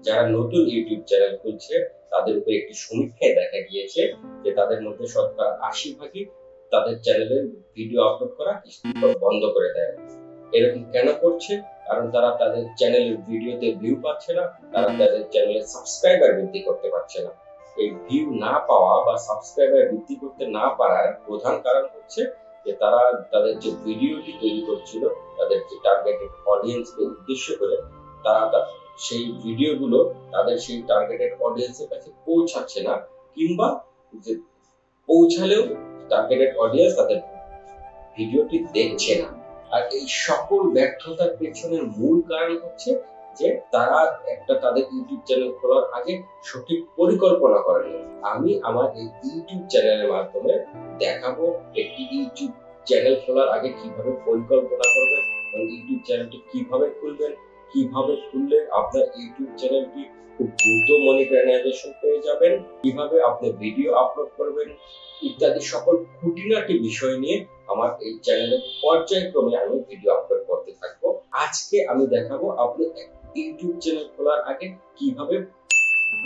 যারা নতুন YouTube channel খুলছে তাদের উপর একটি সমীক্ষায় দেখা গিয়েছে যে তাদের মধ্যে শতকরা ৮০ ভাগই তাদের চ্যানেলের ভিডিও আপলোড করা কিছুদিন পর বন্ধ করে দেয়। এরকম কেন করছে? কারণ তারা তাদের চ্যানেলের ভিডিওতে ভিউ পাচ্ছে না, তারা তাদের চ্যানেলের সাবস্ক্রাইবার বৃদ্ধি করতে পারছে না। এই ভিউ না পাওয়া বা সাবস্ক্রাইবার বৃদ্ধি করতে না পারার প্রধান কারণ হচ্ছে যে তারা তাদের যে ভিডিওটি তৈরি করছিল, তাদের যে টার্গেটেড অডিয়েন্সকে উদ্দেশ্য করে তারা সেই ভিডিওগুলো তাদের সেই টার্গেটেড অডিয়েন্সের কাছে পৌঁছাচ্ছে না, কিংবা যে পৌঁছালেও টার্গেটেড অডিয়েন্স তাদের ভিডিওটি দেখছে না। আর এই সকল ব্যর্থতার পেছনের মূল কারণ হচ্ছে যে তারা তাদের ইউটিউব চ্যানেল খোলার আগে সঠিক পরিকল্পনা করেনি। আমি আমার এই ইউটিউব চ্যানেলের মাধ্যমে দেখাবো একটি ইউটিউব চ্যানেল খোলার আগে কিভাবে পরিকল্পনা করবেন এবং ইউটিউব চ্যানেলটি কিভাবে খুলবেন, কিভাবে খুললে আপনার ইউটিউব চ্যানেলটি খুব দ্রুত মনিটাইজেশন পেয়ে যাবেন, কিভাবে আপনি ভিডিও আপলোড করবেন ইত্যাদি সকল খুঁটিনাটি বিষয় নিয়ে আমার এই চ্যানেলে পর্যায়ক্রমে আমি ভিডিও আপলোড করতে থাকবো। আজকে আমি দেখাবো আপনি ইউটিউব চ্যানেল খোলার আগে কিভাবে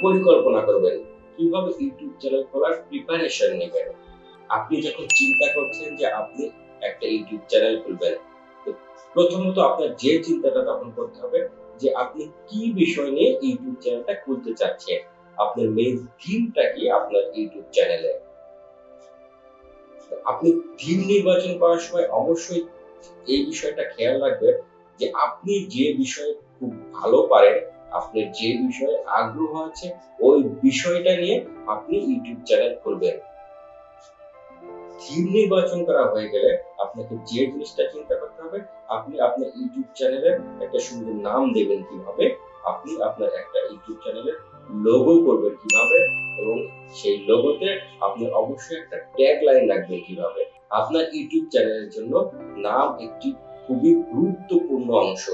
পরিকল্পনা করবেন, কিভাবে ইউটিউব চ্যানেল খোলার প্রিপারেশন নেবেন। আপনি যখন চিন্তা করছেন যে আপনি একটা ইউটিউব চ্যানেল খুলবেন, তো প্রথমত আপনার যে চিন্তাটা তখন করতে হবে যে আপনি কি বিষয় নিয়ে ইউটিউব চ্যানেলটা খুলতে চাচ্ছেন, আপনার মেইন থিমটা কি আপনার ইউটিউব চ্যানেলে। আপনি থিম নির্বাচন করার সময় অবশ্যই এই বিষয়টা খেয়াল রাখবেন যে আপনি যে বিষয়ে খুব ভালো পারেন, আপনার যে বিষয়ে আগ্রহ আছে, ওই বিষয়টা নিয়ে আপনি ইউটিউব চ্যানেল খুলবেন। থিম নির্বাচন করা হয়ে গেলে আপনাকে যে জিনিসটা চিন্তা করতে হবে, আপনি আপনার ইউটিউব চ্যানেলের একটা সুন্দর নাম দেবেন কিভাবে, আপনি আপনার একটা ইউটিউব চ্যানেলের লোগো করবেন কিভাবে, এবং সেই লোগোতে আপনি অবশ্যই একটা ট্যাগলাইন রাখবেন কিভাবে। আপনার ইউটিউব চ্যানেলের জন্য নাম একটি খুবই গুরুত্বপূর্ণ অংশ,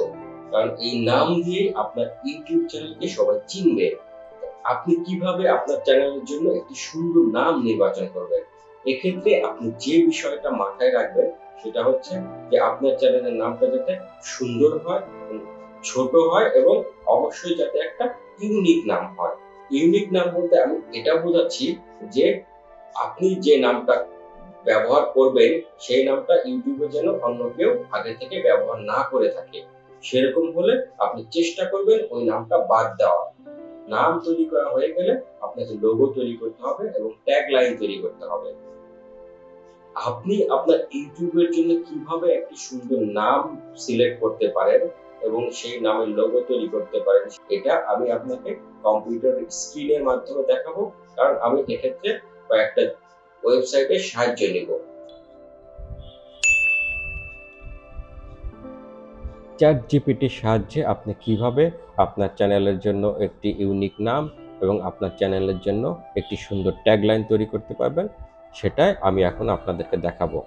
কারণ এই নাম দিয়ে আপনার ইউটিউব চ্যানেলকে সবাই চিনবে। আপনি কিভাবে আপনার চ্যানেলের জন্য একটি সুন্দর নাম নির্বাচন করবেন? এক্ষেত্রে আপনি যে বিষয়টা মাথায় রাখবেন সেটা হচ্ছে যে আপনার চ্যানেলের নামটা যাতে সুন্দর হয়, ছোট হয় এবং অবশ্যই যাতে একটা ইউনিক নাম হয়। ইউনিক নাম বলতে আমি এটা বোঝাচ্ছি যে আপনি যে নামটা ব্যবহার করবেন সেই নামটা ইউটিউবে যেন অন্য কেউ আগে থেকে ব্যবহার না করে থাকে। সেরকম হলে আপনি চেষ্টা করবেন ওই নামটা বাদ দেওয়া। নাম তৈরি করা হয়ে গেলে আপনাকে লোগো তৈরি করতে হবে এবং ট্যাগলাইন তৈরি করতে হবে। আপনি আপনার ইউটিউবের জন্য কিভাবে একটি সুন্দর নাম সিলেক্ট করতে পারেন এবং সেই নামের লোগো তৈরি করতে পারেন, এটা আমি আপনাকে কম্পিউটারের স্ক্রিনের মাধ্যমে দেখাবো, কারণ আমি এক্ষেত্রে কয়েকটা ওয়েবসাইটের সাহায্য নেব। চ্যাটজিপিটির সাহায্যে আপনি কিভাবে আপনার চ্যানেলের জন্য একটি ইউনিক নাম এবং আপনার চ্যানেলের জন্য একটি সুন্দর ট্যাগলাইন তৈরি করতে পারবেন, সেটাই আমি এখন আপনাদেরকে দেখাবো।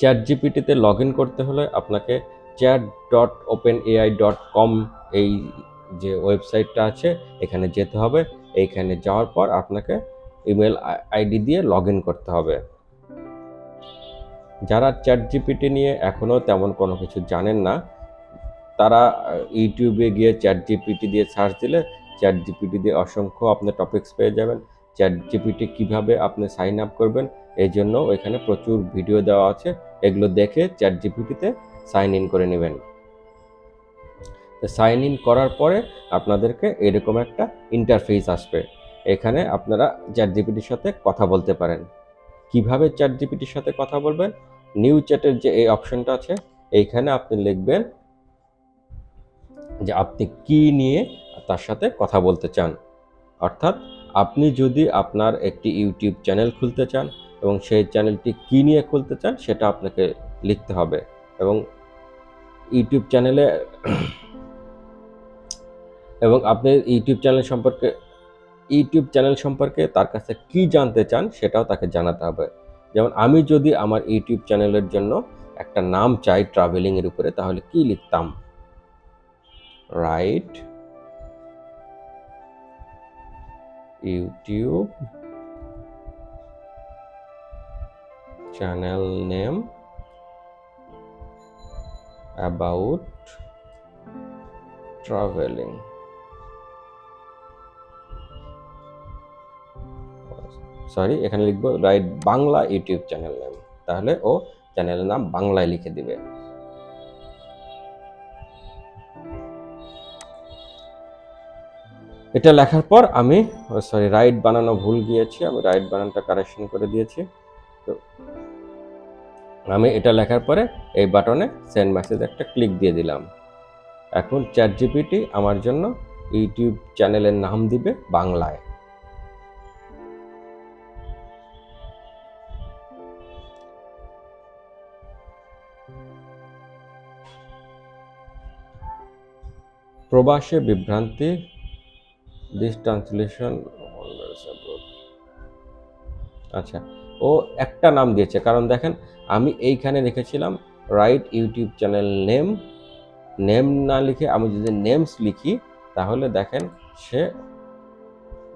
চ্যাটজিপিটিতে লগ ইন করতে হলে আপনাকে chat.openai.com এই যে ওয়েবসাইটটা আছে এখানে যেতে হবে। এইখানে যাওয়ার পর আপনাকে ইমেল আইডি দিয়ে লগ ইন করতে হবে। যারা চ্যাটজিপিটি নিয়ে এখনও তেমন কোনো কিছু জানেন না, তারা ইউটিউবে গিয়ে চ্যাটজিপিটি দিয়ে সার্চ দিলে চ্যাটজিপিটি দিয়ে অসংখ্য আপনি টপিকস পেয়ে যাবেন। চ্যাটজিপিটি কিভাবে আপনি সাইন আপ করবেন এই জন্য এখানে প্রচুর ভিডিও দেওয়া আছে, এগুলো দেখে চ্যাটজিপিটিতে সাইন ইন করে নেবেন। সাইন ইন করার পরে আপনাদেরকে এরকম একটা ইন্টারফেস আসবে। এখানে আপনারা চ্যাটজিপিটির সাথে কথা বলতে পারেন। কিভাবে চ্যাটজিপিটির সাথে কথা বলবেন? নিউ চ্যাটের যে এই অপশনটা আছে এইখানে আপনি লিখবেন যে আপনি কি নিয়ে তার সাথে কথা বলতে চান। অর্থাৎ আপনি যদি আপনার একটি ইউটিউব চ্যানেল খুলতে চান এবং সেই চ্যানেলটি কি নিয়ে খুলতে চান সেটা আপনাকে লিখতে হবে, এবং ইউটিউব চ্যানেলে এবং আপনি ইউটিউব চ্যানেল সম্পর্কে তার কাছে কি জানতে চান সেটাও তাকে জানাতে হবে। যেমন আমি যদি আমার ইউটিউব চ্যানেলের জন্য একটা নাম চাই ট্রাভেলিং এর উপরে, তাহলে কি লিখতাম? Right YouTube channel name about travelling, sorry এখানে লিখবো right Bangla YouTube channel name, তাহলে ও চ্যানেলের নাম বাংলায় লিখে দিবে। এটা লেখার পর আমি সরি রাইট বানানো ভুল গিয়েছি, আমি রাইট বানানটা কারেকশন করে দিয়েছি। তো আমি এটা লেখার পরে এই বাটনে সেন্ড মেসেজ একটা ক্লিক দিয়ে দিলাম। এখন চ্যাটজিপিটি আমার জন্য ইউটিউব চ্যানেলের নাম দিবে বাংলায়। প্রবাসে বিভ্রান্তি, দিস ট্রান্সলেশন, আচ্ছা ও একটা নাম দিয়েছে, কারণ দেখেন আমি এইখানে লিখেছিলাম right YouTube channel name, name না লিখে আমি যদি নেমস লিখি তাহলে দেখেন সে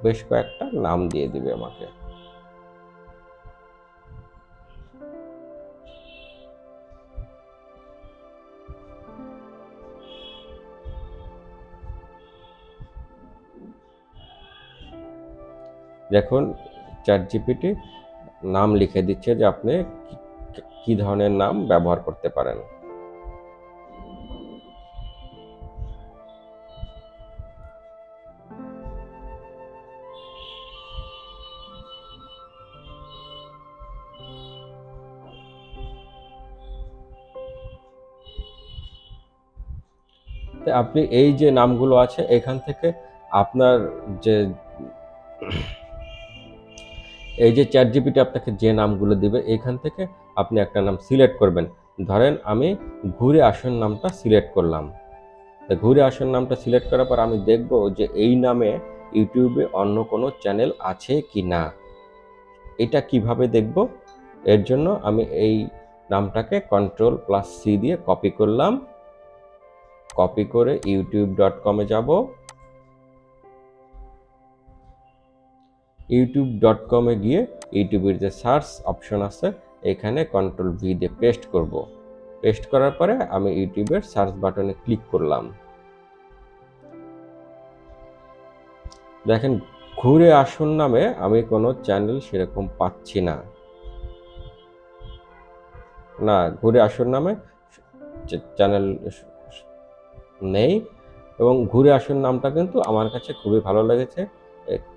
বেশ কয়েকটা নাম দিয়ে দিবে আমাকে। দেখুন চ্যাটজিপিটি নাম লিখে দিচ্ছে যে আপনি কি ধরনের নাম ব্যবহার করতে পারেন। আপনি এই যে নামগুলো আছে এখান থেকে আপনার যে এই যে চ্যাটজিপিটি আপনাকে যে নামগুলো দিবে এখান থেকে আপনি একটা নাম সিলেক্ট করবেন। ধরেন আমি ঘুরে আসুন নামটা সিলেক্ট করলাম। ঘুরে আসুন নামটা সিলেক্ট করার পর আমি দেখব যে এই নামে ইউটিউবে অন্য কোনো চ্যানেল আছে কি না। এটা কিভাবে দেখব? এর জন্য আমি এই নামটাকে Ctrl+C দিয়ে কপি করলাম। কপি করে youtube.com-এ যাব। youtube.com-এ গিয়ে ইউটিউবের যে সার্চ অপশন আছে এখানে Ctrl+V দিয়ে পেস্ট করব। পেস্ট করার পরে আমি ইউটিউবের সার্চ বাটনে ক্লিক করলাম। দেখেন ঘুরে আসুন নামে আমি কোনো চ্যানেল সেরকম পাচ্ছি না। না, ঘুরে আসুন নামে চ্যানেল নেই, এবং ঘুরে আসুন নামটা কিন্তু আমার কাছে খুবই ভালো লেগেছে।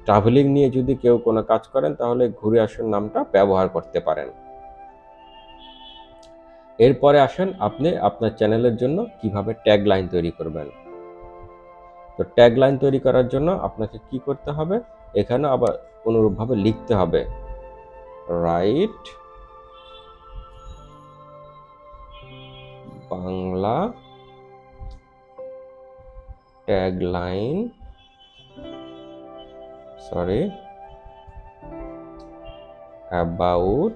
ট্রাভেলিং নিয়ে যদি কেউ কোনো কাজ করেন তাহলে ঘুরে আসুন নামটা ব্যবহার করতে পারেন। এরপরে আসেন আপনি আপনার চ্যানেলের জন্য কিভাবে ট্যাগলাইন তৈরি করবেন। তো ট্যাগলাইন তৈরি করার জন্য আপনাকে কি করতে হবে, এখানে আবার অনুরূপভাবে লিখতে হবে right Bangla tagline, sorry about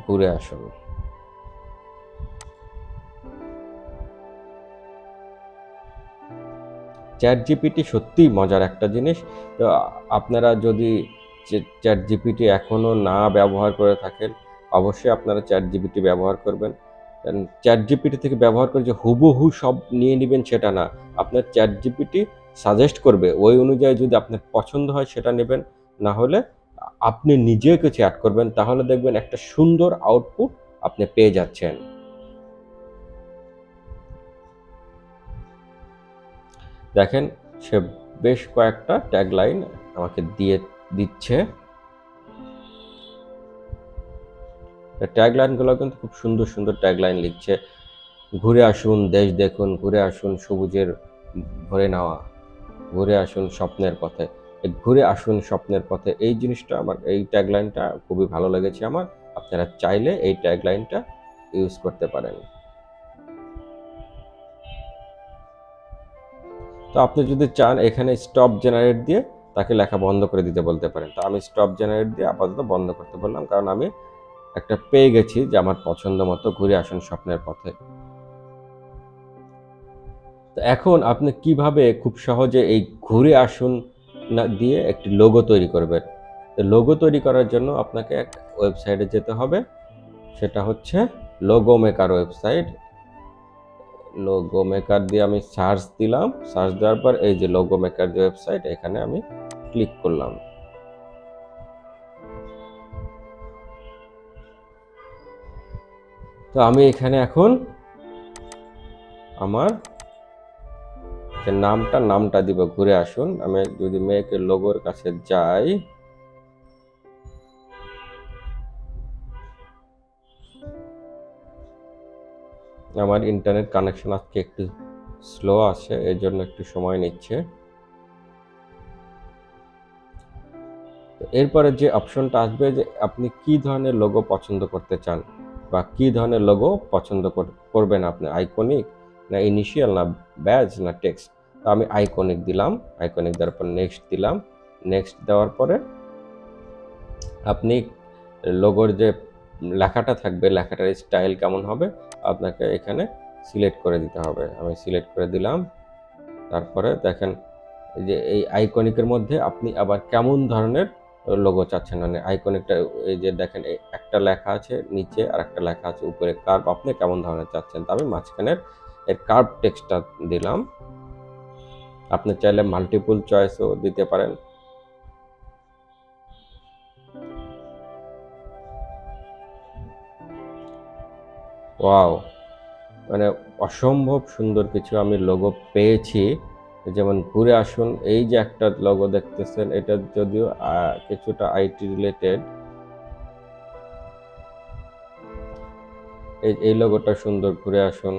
ঘুরে আসুন। চ্যাটজিপিটি সত্যিই মজার একটা জিনিস। তো আপনারা যদি চ্যাটজিপিটি এখনও না ব্যবহার করে থাকেন অবশ্যই আপনারা চ্যাটজিপিটি ব্যবহার করবেন। চ্যাটজিপিটি থেকে ব্যবহার করে যে হুবহু সব নিয়ে নেবেন সেটা না, আপনার চ্যাটজিপিটি সাজেস্ট করবে, ওই অনুযায়ী যদি আপনার পছন্দ হয় সেটা নেবেন, না হলে আপনি নিজে কিছু অ্যাড করবেন, তাহলে দেখবেন একটা সুন্দর আউটপুট আপনি পেয়ে যাচ্ছেন। দেখেন সে বেশ কয়েকটা ট্যাগলাইন আমাকে দিচ্ছে। ট্যাগলাইনগুলো কিন্তু খুব সুন্দর সুন্দর ট্যাগলাইন লিখছে। ঘুরে আসুন দেশ দেখুন, ঘুরে আসুন সবুজের ভরে নেওয়া, ঘুরে আসুন স্বপ্নের পথে। ঘুরে আসুন স্বপ্নের পথে এই জিনিসটা আমার, এই ট্যাগলাইনটা খুবই ভালো লেগেছে আমার। আপনারা চাইলে এই ট্যাগলাইনটা ইউজ করতে পারেন। তো আপনি যদি চান এখানে স্টপ জেনারেট দিয়ে তাকে লেখা বন্ধ করে দিতে বলতে পারেন। তো আমি স্টপ জেনারেট দিয়ে আপাতত বন্ধ করতে বললাম, কারণ আমি একটা পেয়ে গেছি যে আমার পছন্দ মতো ঘুরে আসুন স্বপ্নের পথে। তো এখন আপনি কিভাবে খুব সহজে এই ঘুরে আসুন না দিয়ে একটি লোগো তৈরি করবেন। তো লোগো তৈরি করার জন্য আপনাকে এক ওয়েবসাইটে যেতে হবে, সেটা হচ্ছে logo maker website. Logo maker দিয়ে আমি সার্চ দিলাম, সার্চ দেওয়ার পর এই যে লোগো মেকার যে ওয়েবসাইট, এখানে আমি ক্লিক করলাম। তো আমি এখানে এখন আমার যে নামটা দিব, ঘুরে আসুন। আমি যদি মেকের লোগোর কাছে যাই, আমার ইন্টারনেট কানেকশন আজকে একটু স্লো আছে, এর জন্য একটু সময় নিচ্ছে। এরপরে যে অপশনটা আসবে যে আপনি কি ধরনের লোগো পছন্দ করতে চান বা কি ধরনের লোগো পছন্দ করবেন আপনি, আইকনিক না ইনিশিয়াল না ব্যাজ না টেক্সট। তো আমি আইকনিক দিলাম, আইকনিক দেওয়ার পর নেক্সট দিলাম। নেক্সট দেওয়ার পরে আপনি লোগোর যে লেখাটা থাকবে, লেখাটার স্টাইল কেমন হবে আপনাকে এখানে সিলেক্ট করে দিতে হবে। আমি সিলেক্ট করে দিলাম। তারপরে দেখেন যে এই আইকনিকের মধ্যে আপনি আবার কেমন ধরনের লোগো চাচ্ছেন, মানে আইকনিকটা এই যে দেখেন একটা লেখা আছে নিচে আর একটা লেখা আছে উপরে, কার্ভ আপনি কেমন ধরনের চাচ্ছেন। তো আমি মাঝখানের এর কার্ভ টেক্সটটা দিলাম। আপনি চাইলে মাল্টিপল চয়েসও দিতে পারেন। ওয়াও, মানে অসম্ভব সুন্দর কিছু আমি লোগো পেয়েছি। যেমন ঘুরে আসুন, এই যে একটা লোগো দেখতেছেন, এটা যদিও কিছুটা আইটি রিলেটেড, এই লোগোটা সুন্দর, ঘুরে আসুন।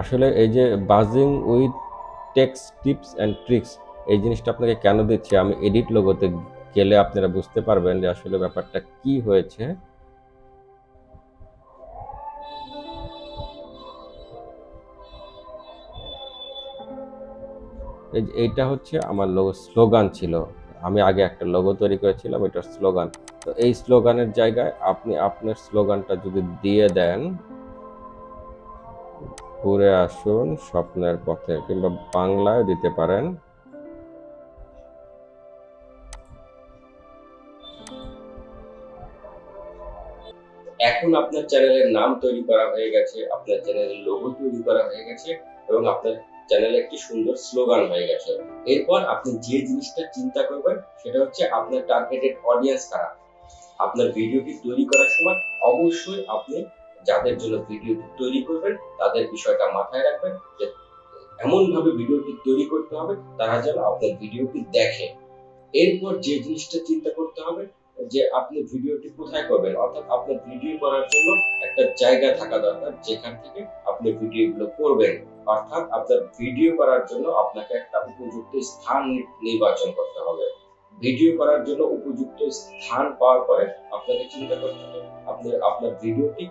আসলে এই যে বাজিং with text tips and tricks, এই জিনিসটা আপনাকে কেন দিচ্ছি, আমি এডিট লোগোতে গেলে আপনারা বুঝতে পারবেন যে আসলে ব্যাপারটা কি হয়েছে। এইটা হচ্ছে আমার লোগো স্লোগান ছিল। আমি আগে একটা লোগো তৈরি করেছিলাম, এটার স্লোগান। তো এই স্লোগানের জায়গায় আপনি আপনার স্লোগানটা যদি দিয়ে দেন, ঘুরে আসুন স্বপ্নের পথে, কিংবা বাংলায় দিতে পারেন। এখন আপনার চ্যানেলের নাম তৈরি করা হয়ে গেছে, আপনার চ্যানেলের লোগো তৈরি করা হয়ে গেছে এবং আপনার চ্যানেলে একটি সুন্দর স্লোগান হয়ে গেছে। এরপর আপনি যে জিনিসটা চিন্তা করবেন সেটা হচ্ছে আপনার টার্গেটেড অডিয়েন্স কারা। আপনার ভিডিওটি তৈরি করার সময় অবশ্যই আপনি যাদের জন্য ভিডিওটি তৈরি করবেন তাদের বিষয়টা মাথায় রাখবেন যে এমন ভাবে ভিডিওটি তৈরি করতে হবে তারা যেন আপনার ভিডিওটি দেখে। এরপর যে জিনিসটা চিন্তা করতে হবে যে আপনি ভিডিওটি কোথায় করবেন, অর্থাৎ আপনার ভিডিও করার জন্য একটা জায়গা থাকা দরকার যেখান থেকে আপনি ভিডিওগুলো করবেন। অর্থাৎ আপনার ভিডিও করার জন্য আপনাকে একটা উপযুক্ত স্থান নির্বাচন করতে হবে। ভিডিও করার জন্য উপযুক্ত স্থান পাওয়ার পরে আপনাকে চিন্তা করতে হবে আপনি আপনার ভিডিওটি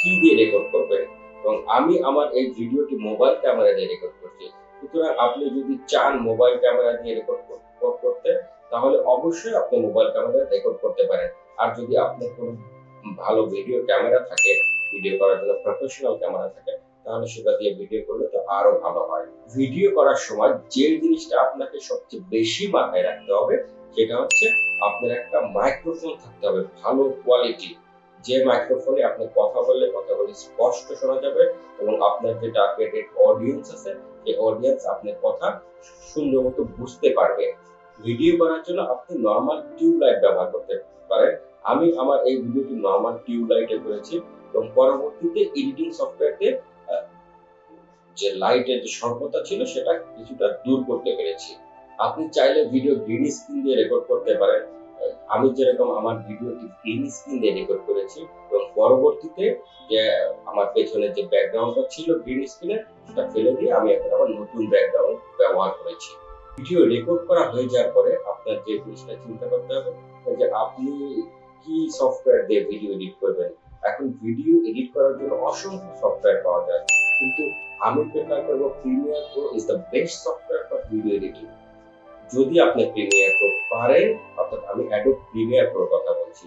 কি দিয়ে রেকর্ড করবেন। এবং আমি আমার এই ভিডিওটি মোবাইল ক্যামেরা দিয়ে রেকর্ড করছি। সুতরাং আপনি যদি চান মোবাইল ক্যামেরা দিয়ে রেকর্ড করতে তাহলে অবশ্যই আপনি মোবাইল ক্যামেরায় রেকর্ড করতে পারেন। আর যদি আপনার কোনো ভালো ভিডিও ক্যামেরা থাকে, ভিডিও করার জন্য প্রফেশনাল ক্যামেরা থাকে, তাহলে সেটা দিয়ে ভিডিও করলে তো আরো ভালো হয়। ভিডিও করার সময় যে জিনিসটা আপনাকে সবচেয়ে বেশি মাথায় রাখতে হবে সেটা হচ্ছে আপনার একটা মাইক্রোফোন থাকতে হবে ভালো কোয়ালিটি, যে মাইক্রোফোনে আপনি কথা বললে কথাগুলি স্পষ্ট শোনা যাবে এবং আপনার যে টার্গেটেড অডিয়েন্স আছে সেই অডিয়েন্স আপনার কথা সুন্দর মতো বুঝতে পারবে। ভিডিও করার জন্য আপনি নরমাল টিউব লাইট ব্যবহার করতে পারেন। আমি আমার এই ভিডিওটি নরমাল টিউব লাইটে করেছি এবং পরবর্তীতে এডিটিং সফটওয়্যার দিয়ে যে লাইটের যে স্বল্পতা ছিল সেটা কিছুটা দূর করতে পেরেছি। আপনি চাইলে ভিডিও গ্রিন স্ক্রিন দিয়ে রেকর্ড করতে পারেন। আমি যেরকম আমার ভিডিওটি গ্রিন স্ক্রিন দিয়ে রেকর্ড করেছি এবং পরবর্তীতে যে আমার পেছনে যে ব্যাকগ্রাউন্ডটা ছিল গ্রিন স্ক্রিনের সেটা ফেলে দিয়ে আমি এখন আবার নতুন ব্যাকগ্রাউন্ড ব্যবহার করেছি। ভিডিও রেকর্ড করা হয়ে যাওয়ার পরে আপনার যে জিনিসটা চিন্তা করতে হবে যে আপনি কি সফটওয়্যার দিয়ে ভিডিও এডিট করবেন। এখন ভিডিও এডিট করার জন্য অসংখ্য সফটওয়্যার পাওয়া যায়, কিন্তু আমি প্রেফার করব Premiere Pro is the best software for video editing. যদি আপনি প্রিমিয়ার প্রো পারেন, অর্থাৎ আমি অ্যাডোব প্রিমিয়ার প্রো কথা বলছি,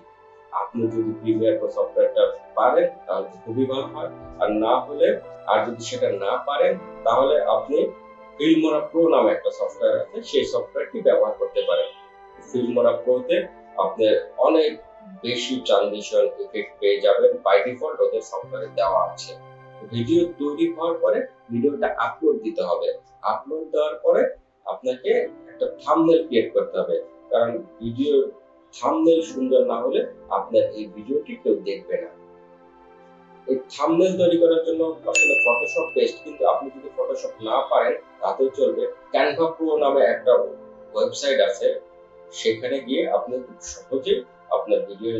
আপনি যদি প্রিমিয়ার প্রো সফটওয়্যারটা পারেন তাহলে খুবই ভালো হয়। আর না হলে, আর যদি সেটা না পারেন তাহলে আপনি ফিল্মোরা প্রো নামে একটা সফটওয়্যার আছে, সেই সফটওয়্যারটি ব্যবহার করতে পারেন। ফিল্মোরা প্রোতে আপনি অনেক বেশি ট্রানজিশন ইফেক্ট পেয়ে যাবেন। বাই ডিফল্ট ওদের সফটওয়্যারে দেওয়া আছে। ভিডিও তৈরি হওয়ার পরে ভিডিওটা আপলোড দিতে হবে। আপলোড দেওয়ার পরে আপনাকে একটা থাম্বনেল ক্রিয়েট করতে হবে, কারণ ভিডিও থাম্বনেল সুন্দর না হলে আপনার এই ভিডিওটি কেউ দেখবে না। এই থাম্বনেল তৈরি করার জন্য আসলে ফটোশপ বেস্ট, কিন্তু আপনি যদি ফটোশপ না পারেন তাতেও চলবে। ক্যানভা প্রো নামে একটা ওয়েবসাইট আছে, সেখানে গিয়ে আপনি খুব সহজেই আপনার ভিডিওর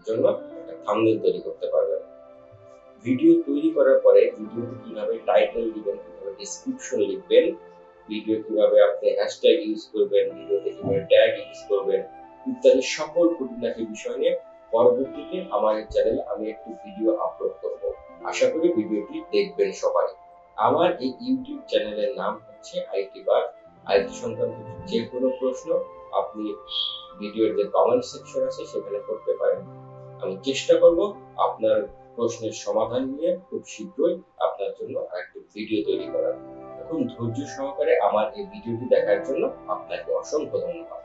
জন্য একটা থাম্বনেল তৈরি করতে পারবেন। ভিডিও তৈরি করার পরে ভিডিওতে কিভাবে টাইটেল দিবেন, কিভাবে ডেসক্রিপশন লিখবেন, ভিডিও কিভাবে আপনি হ্যাশট্যাগ ইউজ করবেন, ভিডিওতে কিভাবে ট্যাগ ইউজ করবেন ইত্যাদি সকল খুঁটিনাটি বিষয় নিয়ে পরবর্তীতে আমার এই চ্যানেলে আমি একটি ভিডিও আপলোড করব। আশা করি ভিডিওটি দেখবেন সবাই। আমার এই ইউটিউব চ্যানেলের নাম হচ্ছে আইটি বার। আইটি সংক্রান্ত যে কোনো প্রশ্ন আপনি ভিডিওর যে কমেন্ট সেকশন আছে সেখানে করতে পারেন। আমি চেষ্টা করব আপনার প্রশ্নের সমাধান নিয়ে খুব শীঘ্রই আপনার জন্য আরেকটি ভিডিও তৈরি করার। এখন ধৈর্য সহকারে আমার এই ভিডিওটি দেখার জন্য আপনাকে অসংখ্য ধন্যবাদ।